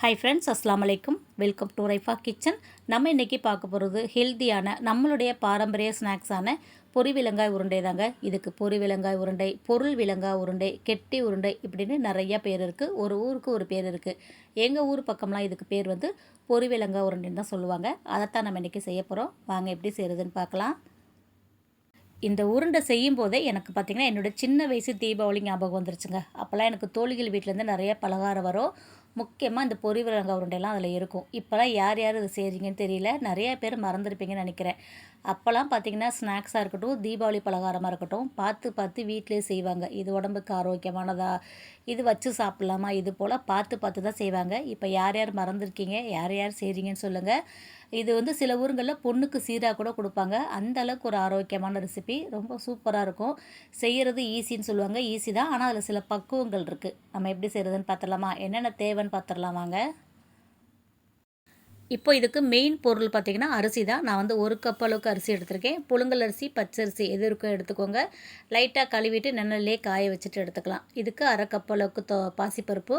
Hi friends, அஸ்ஸலாமு அலைக்கும். Welcome to Raifa kitchen. நம்ம இன்றைக்கி பார்க்க போகிறது ஹெல்த்தியான நம்மளுடைய பாரம்பரிய ஸ்நாக்ஸான பொரி விலங்காய் உருண்டை தாங்க. இதுக்கு பொரி விலங்காய் உருண்டை, பொருள் விலங்காய் உருண்டை, கெட்டி உருண்டை இப்படின்னு நிறையா பேர் இருக்குது. ஒரு ஊருக்கு ஒரு பேர் இருக்குது. எங்கள் ஊர் பக்கம்லாம் இதுக்கு பேர் வந்து பொரி விலங்காய் உருண்டைன்னு தான் சொல்லுவாங்க. அதைத்தான் நம்ம இன்றைக்கி செய்ய போகிறோம். வாங்க எப்படி செய்கிறதுன்னு பார்க்கலாம். இந்த உருண்டை செய்யும் போதே எனக்கு பார்த்திங்கன்னா என்னோடய சின்ன வயசு தீபாவளி ஞாபகம் வந்துருச்சுங்க. அப்போல்லாம் எனக்கு தோழிகள் வீட்டிலேருந்து நிறைய பலகாரம் வரும். முக்கியமாக இந்த பொரி விலங்காய் உருண்டைலாம் அதில் இருக்கும். இப்போலாம் யார் யார் இது செய்கிறீங்கன்னு தெரியல. நிறைய பேர் மறந்துருப்பீங்கன்னு நினைக்கிறேன். அப்போல்லாம் பார்த்திங்கன்னா ஸ்நாக்ஸாக இருக்கட்டும், தீபாவளி பலகாரமாக இருக்கட்டும், பார்த்து பார்த்து வீட்டிலே செய்வாங்க. இது உடம்புக்கு ஆரோக்கியமானதா, இது வச்சு சாப்பிட்லாமா, இது போல் பார்த்து பார்த்து தான் செய்வாங்க. இப்போ யார் யார் மறந்துருக்கீங்க, யார் யார் செய்கிறீங்கன்னு சொல்லுங்கள். இது வந்து சில ஊருங்களில் பொண்ணுக்கு சீராக கூட கொடுப்பாங்க. அந்த அளவுக்கு ஒரு ஆரோக்கியமான ரெசிபி, ரொம்ப சூப்பராக இருக்கும். செய்கிறது ஈஸின்னு சொல்லுவாங்க. ஈஸி தான், ஆனால் அதில் சில பக்குவங்கள் இருக்குது. நம்ம எப்படி செய்கிறதுன்னு பார்த்துடலாமா? என்னென்ன தேவைன்னு பார்த்துடலாம் வாங்க. இப்போ இதுக்கு மெயின் பொருள் பார்த்திங்கன்னா அரிசி தான். நான் வந்து 1 கப் அளவுக்கு அரிசி எடுத்திருக்கேன். புழுங்கல் அரிசி, பச்சரிசி எது இருக்கோ எடுத்துக்கோங்க. லைட்டாக கழுவிட்டு நெல்லிலே காய வச்சுட்டு எடுத்துக்கலாம். இதுக்கு 1/2 கப் அளவுக்கு பாசிப்பருப்பு,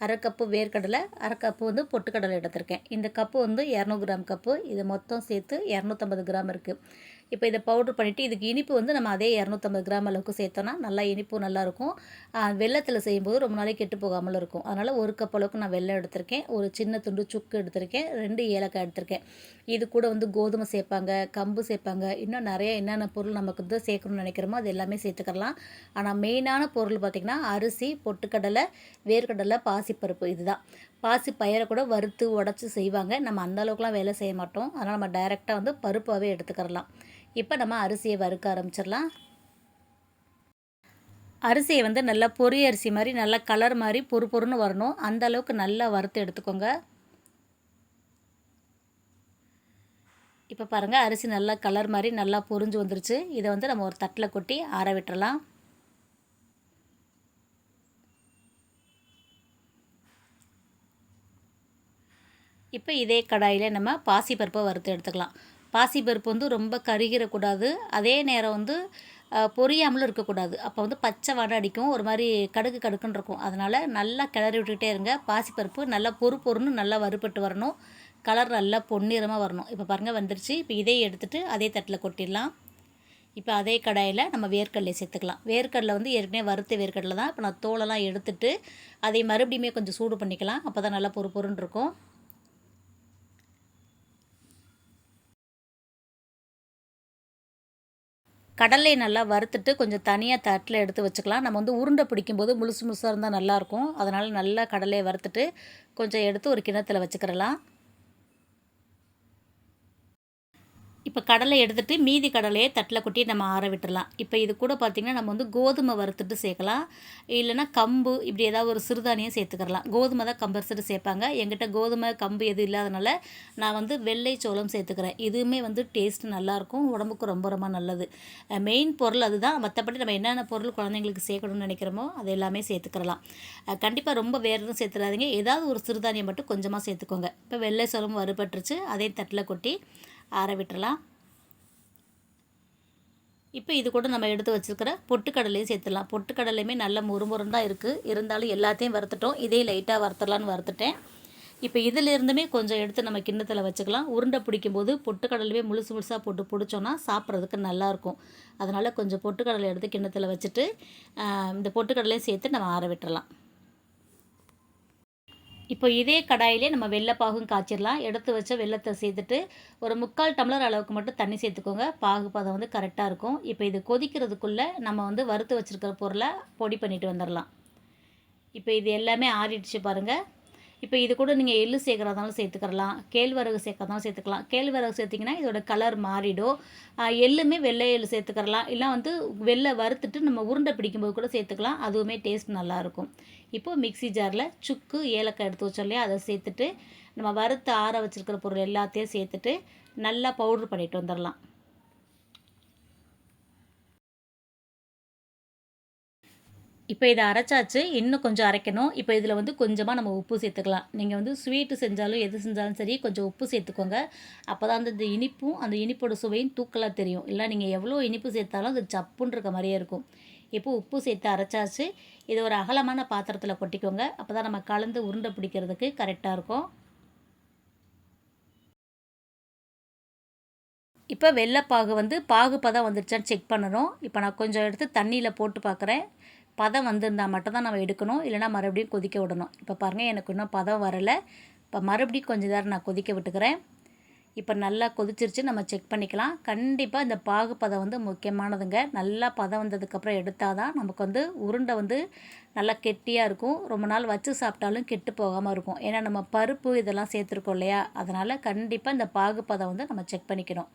1/2 கப்பு வேர்க்கடலை, 1/2 கப்பு வந்து பொட்டுக்கடலை எடுத்திருக்கேன். இந்த கப்பு வந்து 200 கிராம் கப்பு. இது மொத்தம் சேர்த்து 250 கிராம் இருக்குது. இப்போ இதை பவுட்ரு பண்ணிவிட்டு இதுக்கு இனிப்பு வந்து நம்ம அதே 250 கிராம் அளவுக்கு சேர்த்தோன்னா நல்லா இனிப்பும் நல்லாயிருக்கும். வெல்லத்தில் செய்யும்போது ரொம்ப நாளைக்கு கெட்டு போகாமல் இருக்கும். அதனால் 1 கப் அளவுக்கு நான் வெல்லம் எடுத்திருக்கேன். ஒரு சின்ன துண்டு சுக்கு எடுத்திருக்கேன். 2 ஏலக்காய் எடுத்திருக்கேன். இது கூட வந்து கோதுமை சேர்ப்பாங்க, கம்பு சேர்ப்பாங்க, இன்னும் நிறைய என்னென்ன பொருள் நமக்கு வந்து சேர்க்கணும்னு நினைக்கிறோமோ அது எல்லாமே சேர்த்துக்கலாம். ஆனால் மெயினான பொருள் பார்த்திங்கன்னா அரிசி, பொட்டுக்கடலை, வேர்க்கடலை, பாசிப்பருப்பு. இதுதான். பாசி பயிரை கூட வறுத்து உடச்சி செய்வாங்க. நம்ம அந்த அளவுக்குலாம் வேலை செய்ய மாட்டோம். அதனால் நம்ம டைரெக்டாக வந்து பருப்பாகவே எடுத்துக்கிறலாம். இப்போ நம்ம அரிசியை வறுக்க ஆரம்பிச்சிடலாம். அரிசியை வந்து நல்லா பொரி அரிசி மாதிரி நல்லா கலர் மாதிரி பொறுன்னு வரணும். அந்த அளவுக்கு நல்லா வறுத்து எடுத்துக்கோங்க. இப்போ பாருங்கள், அரிசி நல்லா கலர் மாதிரி நல்லா பொரிஞ்சு வந்துருச்சு. இதை வந்து நம்ம ஒரு தட்டில் கொட்டி ஆற விட்டுறலாம். இப்போ இதே கடாயில் நம்ம பாசிப்பருப்பை வறுத்து எடுத்துக்கலாம். பாசிப்பருப்பு வந்து ரொம்ப கருகிடக்கூடாது. அதே நேரம் வந்து பொரியாமலும் இருக்கக்கூடாது. அப்போ வந்து பச்சை வாடை அடிக்கும், ஒரு மாதிரி கடுகு கடுக்குன்னு இருக்கும். அதனால் நல்லா கிளறி விட்டுக்கிட்டே இருங்க. பாசிப்பருப்பு நல்லா பொறுன்னு நல்லா வறுபட்டு வரணும். கலர் நல்லா பொன்னிறமாக வரணும். இப்போ பாருங்கள் வந்துருச்சு. இப்போ இதையே எடுத்துகிட்டு அதே தட்டில் கொட்டிடலாம். இப்போ அதே கடாயில் நம்ம வேர்க்கடலை சேர்த்துக்கலாம். வேர்க்கடலை வந்து ஏற்கனவே வறுத்த வேர்க்கடலை தான். இப்போ நான் தோலெல்லாம் எடுத்துட்டு அதை மறுபடியுமே கொஞ்சம் சூடு பண்ணிக்கலாம். அப்போ தான் நல்லா பொறுன்னு இருக்கும். கடலை நல்லா வறுத்துட்டு கொஞ்சம் தனியாக தட்டில் எடுத்து வச்சுக்கலாம். நம்ம வந்து உருண்டை பிடிக்கும்போது முழுசாக இருந்தால் நல்லாயிருக்கும். அதனால் நல்லா கடலையை வறுத்துட்டு கொஞ்சம் எடுத்து ஒரு கிண்ணத்தில் வச்சுக்கிறலாம். இப்போ கடலை எடுத்துகிட்டு மீதி கடலையை தட்டில் கொட்டி நம்ம ஆற விட்டுடலாம். இப்போ இது கூட பார்த்திங்கன்னா நம்ம வந்து கோதுமை வறுத்துட்டு சேர்க்கலாம். இல்லைனா கம்பு இப்படி ஏதாவது ஒரு சிறுதானியம் சேர்த்துக்கிறலாம். கோதுமை தான் கம்பல்சரி சேர்ப்பாங்க. என்கிட்ட கோதுமை கம்பு எதுவும் இல்லாதனால நான் வந்து வெள்ளை சோளம் சேர்த்துக்கிறேன். இதுவுமே வந்து டேஸ்ட்டு நல்லாயிருக்கும், உடம்புக்கு ரொம்ப ரொம்ப நல்லது. மெயின் பொருள் அதுதான். மற்றபடி நம்ம என்னென்ன பொருள் குழந்தைங்களுக்கு சேர்க்கணும்னு நினைக்கிறோமோ அது எல்லாமே சேர்த்துக்கிறலாம். கண்டிப்பாக ரொம்ப வேறு எதுவும் சேர்த்துடாதீங்க. ஏதாவது ஒரு சிறுதானியம் மட்டும் கொஞ்சமாக சேர்த்துக்கோங்க. இப்போ வெள்ளை சோளம் வறுபட்டுருச்சு. அதே தட்டில் கொட்டி ஆற விட்டுறலாம். இப்போ இது கூட நம்ம எடுத்து வச்சுருக்கிற பொட்டுக்கடலையும் சேர்த்துடலாம். பொட்டுக்கடலையுமே நல்ல முறுமுறுன்னு தான் இருக்குது. இருந்தாலும் எல்லாத்தையும் வறுத்துட்டோம். இதே லைட்டாக வறுத்துடலான்னு வறுத்துட்டேன். இப்போ இதிலிருந்துமே கொஞ்சம் எடுத்து நம்ம கிண்ணத்தில் வச்சுக்கலாம். உருண்டை பிடிக்கும்போது பொட்டுக்கடலையே முழுசாக போட்டு பிடிச்சோன்னா சாப்பிட்றதுக்கு நல்லாயிருக்கும். அதனால் கொஞ்சம் பொட்டுக்கடலை எடுத்து கிண்ணத்தில் வச்சுட்டு இந்த பொட்டுக்கடலையும் சேர்த்து நம்ம ஆற விட்டுறலாம். இப்போ இதே கடாயிலே நம்ம வெள்ளைப்பாகும் காய்ச்சிடலாம். எடுத்து வச்ச வெல்லத்தை சேர்த்துட்டு ஒரு 3/4 டம்ளர் அளவுக்கு மட்டும் தண்ணி சேர்த்துக்கோங்க. பாகு பதம் வந்து கரெக்டாக இருக்கும். இப்போ இது கொதிக்கிறதுக்குள்ளே நம்ம வந்து வறுத்து வச்சுருக்கிற பொருளை பொடி பண்ணிட்டு வந்துடலாம். இப்போ இது எல்லாமே ஆறிடுச்சு பாருங்கள். இப்போ இது கூட நீங்கள் எள்ளு சேர்க்குறதாலும் சேர்த்துக்கிறலாம், கேழ்வரகு சேர்க்கறதாலும் சேர்த்துக்கலாம். கேழ்வரகு சேர்த்திங்கன்னா இதோட கலர் மாறிடும். எள்ளுமே வெள்ளை எள்ளு சேர்த்துக்கிறலாம். இல்லை வந்து வெள்ளை வறுத்துட்டு நம்ம உருண்டை பிடிக்கும்போது கூட சேர்த்துக்கலாம். அதுவுமே டேஸ்ட் நல்லாயிருக்கும். இப்போது மிக்ஸி ஜாரில் சுக்கு, ஏலக்காய் எடுத்து வச்சோம் இல்லையா, அதை சேர்த்துட்டு நம்ம வறுத்து ஆற வச்சுருக்கிற பொருள் எல்லாத்தையும் சேர்த்துட்டு நல்லா பவுட்ரு பண்ணிட்டு வந்துடலாம். இப்போ இதை அரைச்சாச்சு. இன்னும் கொஞ்சம் அரைக்கணும். இப்போ இதில் வந்து கொஞ்சமாக நம்ம உப்பு சேர்த்துக்கலாம். நீங்கள் வந்து ஸ்வீட்டு செஞ்சாலும் எது செஞ்சாலும் சரி கொஞ்சம் உப்பு சேர்த்துக்கோங்க. அப்போ தான் அந்த இனிப்பும் அந்த இனிப்போட சுவையும் தூக்கலாக தெரியும். இல்லை நீங்கள் எவ்வளோ இனிப்பு சேர்த்தாலும் அது சப்புன்னு இருக்க மாதிரியே இருக்கும். இப்போ உப்பு சேர்த்து அரைச்சாச்சு. இது ஒரு அகலமான பாத்திரத்தில் கொட்டிக்கோங்க. அப்போ தான் நம்ம கலந்து உருண்டை பிடிக்கிறதுக்கு கரெக்டாக இருக்கும். இப்போ வெள்ளைப்பாகு பாகு பதம் வந்துருச்சான்னு செக் பண்ணணும். இப்போ நான் கொஞ்சம் எடுத்து தண்ணியில் போட்டு பார்க்குறேன். பதம் வந்திருந்தால் மட்டும் தான் நம்ம எடுக்கணும், இல்லைனா மறுபடியும் கொதிக்க விடணும். இப்போ பாருங்கள், எனக்கு இன்னும் பதம் வரலை. இப்போ மறுபடியும் கொஞ்சம் நேரம் நான் கொதிக்க விட்டுக்கிறேன். இப்போ நல்லா கொதிச்சிருச்சு, நம்ம செக் பண்ணிக்கலாம். கண்டிப்பாக இந்த பாகு பதம் முக்கியமானதுங்க. நல்லா பதம் வந்ததுக்கப்புறம் எடுத்தால் தான் நமக்கு உருண்டை நல்லா கெட்டியாக இருக்கும். ரொம்ப நாள் வச்சு சாப்பிட்டாலும் கெட்டு போகாமல் இருக்கும். ஏன்னா நம்ம பருப்பு இதெல்லாம் சேர்த்துருக்கோம் இல்லையா, அதனால் கண்டிப்பாக இந்த பாகு பதம் நம்ம செக் பண்ணிக்கணும்.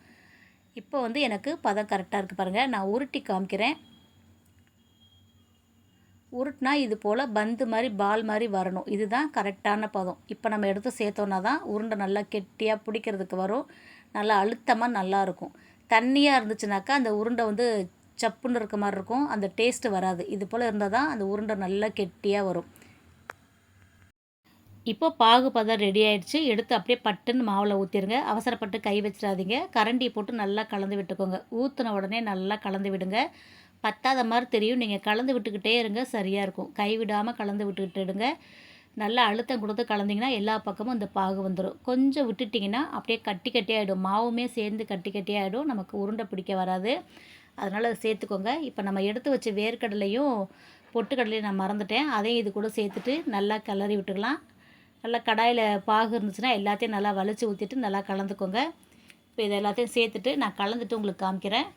இப்போ எனக்கு பதம் கரெக்டாக இருக்குது பாருங்கள். நான் உருட்டி காமிக்கிறேன். உருட்டினா இது போல் பந்து மாதிரி பால் மாதிரி வரணும். இதுதான் கரெக்டான பதம். இப்போ நம்ம எடுத்து சேர்த்தோன்னா தான் உருண்டை நல்லா கெட்டியாக பிடிக்கிறதுக்கு வரும். நல்லா அழுத்தமாக நல்லாயிருக்கும். தண்ணியாக இருந்துச்சுனாக்கா அந்த உருண்டை சப்புன்னு இருக்க மாதிரி இருக்கும். அந்த டேஸ்ட்டு வராது. இது போல் இருந்தால் தான் அந்த உருண்டை நல்லா கெட்டியாக வரும். இப்போ பாகு பதம் ரெடி ஆகிடுச்சு. எடுத்து அப்படியே பட்டுன்னு மாவில் ஊற்றிடுங்க. அவசரப்பட்டு கை வச்சிடாதீங்க. கரண்டி போட்டு நல்லா கலந்து விட்டுக்கோங்க. ஊற்றின உடனே நல்லா கலந்து விடுங்க. பத்தாத மாதிரி தெரியும். நீங்கள் கலந்து விட்டுக்கிட்டே இருங்க, சரியாக இருக்கும். கைவிடாமல் கலந்து விட்டுக்கிட்டுடுங்க. நல்லா அழுத்தம் கொடுத்து கலந்திங்கன்னா எல்லா பக்கமும் இந்த பாகு வந்துடும். கொஞ்சம் விட்டுட்டிங்கன்னா அப்படியே கட்டி கட்டியாகிடும். மாவுமே சேர்ந்து கட்டி கட்டியாகிடும். நமக்கு உருண்டை பிடிக்க வராது. அதனால் அதை சேர்த்துக்கோங்க. இப்போ நம்ம எடுத்து வச்ச வேர்க்கடலையும் பொட்டுக்கடலையும் நான் மறந்துட்டேன். அதையும் இது கூட சேர்த்துட்டு நல்லா கிளறி விட்டுக்கலாம். நல்லா கடாயில் பாகு இருந்துச்சுன்னா எல்லாத்தையும் நல்லா வலிச்சு ஊற்றிட்டு நல்லா கலந்துக்கோங்க. இப்போ இதை எல்லாத்தையும் சேர்த்துட்டு நான் கலந்துட்டு உங்களுக்கு காமிக்கிறேன்.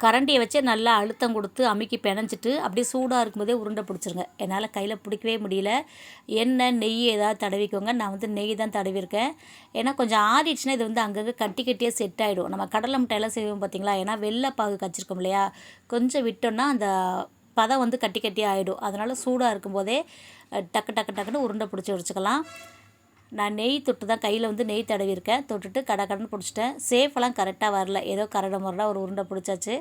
கரண்டியை வச்சு நல்லா அழுத்தம் கொடுத்து அமுக்கி பிணைஞ்சிட்டு அப்படியே சூடாக இருக்கும்போதே உருண்டை பிடிச்சிருங்க. என்னால் கையில் பிடிக்கவே முடியல. எண்ணெய் நெய் ஏதாவது தடவிக்கோங்க. நான் நெய் தான் தடவிருக்கேன். ஏன்னா கொஞ்சம் ஆறிடுச்சுன்னா இது அங்கங்கே கட்டி கட்டியாக செட் ஆகிடும். நம்ம கடலை மிட்டாயெல்லாம் செய்வோம் பார்த்தீங்களா, ஏன்னா வெள்ளை பாகு கச்சிருக்கோம் இல்லையா, கொஞ்சம் விட்டோன்னா அந்த பதம் கட்டி கட்டியாக ஆகிடும். அதனால் சூடாக இருக்கும்போதே டக்கு டக்கு டக்குன்னு உருண்டை பிடிச்சி வச்சுக்கலாம். நான் நெய் தொட்டு தான் கையில் நெய் தடவிருக்கேன். தொட்டுட்டு கடன்னு பிடிச்சிட்டேன். சேஃபெல்லாம் கரெக்டாக வரல. ஏதோ கரட முரடாக ஒரு உருண்டை பிடிச்சாச்சு.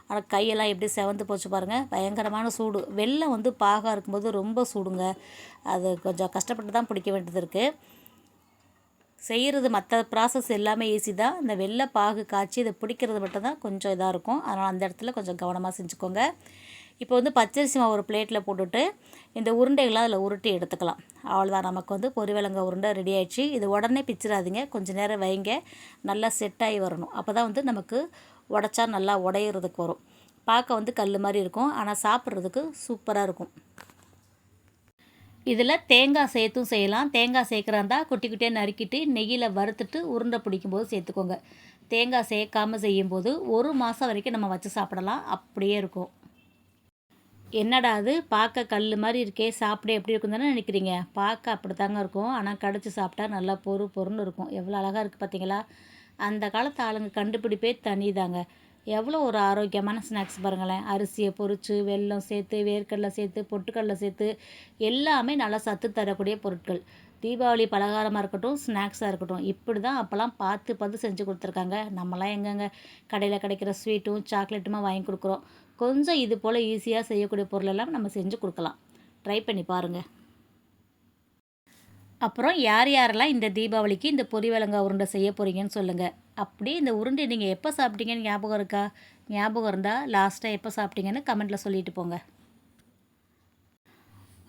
ஆனால் கையெல்லாம் எப்படி செவந்து போச்சு பாருங்கள். பயங்கரமான சூடு. வெள்ளம் பாகாக இருக்கும்போது ரொம்ப சூடுங்க. அது கொஞ்சம் கஷ்டப்பட்டு தான் பிடிக்க வேண்டியது இருக்குது. செய்கிறது மற்ற ப்ராசஸ் எல்லாமே ஈஸி தான். இந்த வெள்ளை பாகு காய்ச்சி இதை பிடிக்கிறது மட்டும் தான் கொஞ்சம் இதாக இருக்கும். அதனால் அந்த இடத்துல கொஞ்சம் கவனமாக செஞ்சுக்கோங்க. இப்போ பச்சரிசி மாவு ஒரு பிளேட்டில் போட்டுட்டு இந்த உருண்டைகளை அதில் உருட்டி எடுத்துக்கலாம். அவ்வளோதான், நமக்கு பொரிவிலங்காய் உருண்டை ரெடி ஆகிடுச்சு. இது உடனே பிச்சிடாதீங்க, கொஞ்சம் நேரம் வைங்க. நல்லா செட் ஆகி வரணும். அப்போ தான் நமக்கு உடச்சா நல்லா உடையிறதுக்கு வரும். பார்க்க கல் மாதிரி இருக்கும், ஆனால் சாப்பிட்றதுக்கு சூப்பராக இருக்கும். இதில் தேங்காய் சேர்த்தும் செய்யலாம். தேங்காய் சேர்க்குறாந்தா குட்டி குட்டியாக நறுக்கிட்டு நெய்யில் வறுத்துட்டு உருண்டை பிடிக்கும்போது சேர்த்துக்கோங்க. தேங்காய் சேர்க்காமல் செய்யும்போது 1 மாதம் வரைக்கும் நம்ம வச்சு சாப்பிடலாம், அப்படியே இருக்கும். என்னடா அது பார்க்க கல் மாதிரி இருக்கே, சாப்பிட எப்படி இருக்கும் தானே நினைக்கிறீங்க. பார்க்க அப்படி தாங்க இருக்கும், ஆனால் கடிச்சு சாப்பிட்டா நல்லா பொறுன்னு இருக்கும். எவ்வளோ அழகாக இருக்குது பார்த்தீங்களா. அந்த காலத்து ஆளுங்க கண்டுபிடிப்பே தனி தாங்க. எவ்வளோ ஒரு ஆரோக்கியமான ஸ்நாக்ஸ் பாருங்களேன். அரிசியை பொரித்து வெல்லம் சேர்த்து வேர்க்கடலை சேர்த்து பொட்டுக்கடலை சேர்த்து எல்லாமே நல்லா சத்து தரக்கூடிய பொருட்கள். தீபாவளி பலகாரமாக இருக்கட்டும், ஸ்நாக்ஸாக இருக்கட்டும், இப்படி தான் அப்போல்லாம் பார்த்து செஞ்சு கொடுத்துருக்காங்க. நம்மளாம் எங்கெங்க கடையில் கிடைக்கிற ஸ்வீட்டும் சாக்லேட்டுமா வாங்கி கொடுக்குறோம். கொஞ்சம் இது போல் ஈஸியாக செய்யக்கூடிய பொருளெல்லாம் நம்ம செஞ்சு கொடுக்கலாம். ட்ரை பண்ணி பாருங்கள். அப்புறம் யாரெல்லாம் இந்த தீபாவளிக்கு இந்த பொரிவிலங்காய் உருண்டை செய்ய போகிறீங்கன்னு சொல்லுங்கள். அப்படியே இந்த உருண்டை நீங்கள் எப்போ சாப்பிட்டீங்கன்னு ஞாபகம் இருக்கா? ஞாபகம் இருந்தால் லாஸ்ட்டாக எப்போ சாப்பிட்டீங்கன்னு கமெண்ட்டில் சொல்லிட்டு போங்க.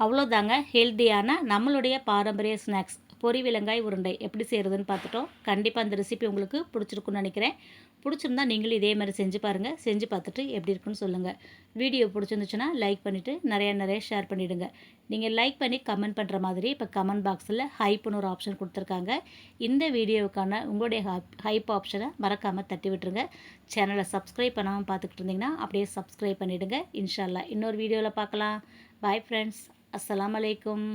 அவ்வளோதாங்க, ஹெல்த்தியான நம்மளுடைய பாரம்பரிய ஸ்நாக்ஸ் பொரிவிலங்காய் உருண்டை எப்படி செய்கிறதுன்னு பார்த்துட்டோம். கண்டிப்பாக அந்த ரெசிபி உங்களுக்கு பிடிச்சிருக்குன்னு நினைக்கிறேன். பிடிச்சிருந்தா நீங்களும் இதே மாதிரி செஞ்சு பாருங்கள். செஞ்சு பார்த்துட்டு எப்படி இருக்குன்னு சொல்லுங்கள். வீடியோ பிடிச்சிருந்துச்சுன்னா லைக் பண்ணிவிட்டு நிறைய ஷேர் பண்ணிவிடுங்க. நீங்கள் லைக் பண்ணி கமெண்ட் பண்ணுற மாதிரி இப்போ கமெண்ட் பாக்ஸில் ஹைப்புன்னு ஒரு ஆப்ஷன் கொடுத்துருக்காங்க. இந்த வீடியோவுக்கான உங்களுடைய ஹைப் ஆப்ஷனை மறக்காமல் தட்டி விட்டுருங்க. சேனலை சப்ஸ்கிரைப் பண்ணாமல் பார்த்துக்கிட்டு இருந்தீங்கன்னா அப்படியே சப்ஸ்கிரைப் பண்ணிவிடுங்க. இன்ஷா அல்லாஹ் இன்னொரு வீடியோவில் பார்க்கலாம். Bye friends. அஸ்ஸலாமு அலைக்கும்.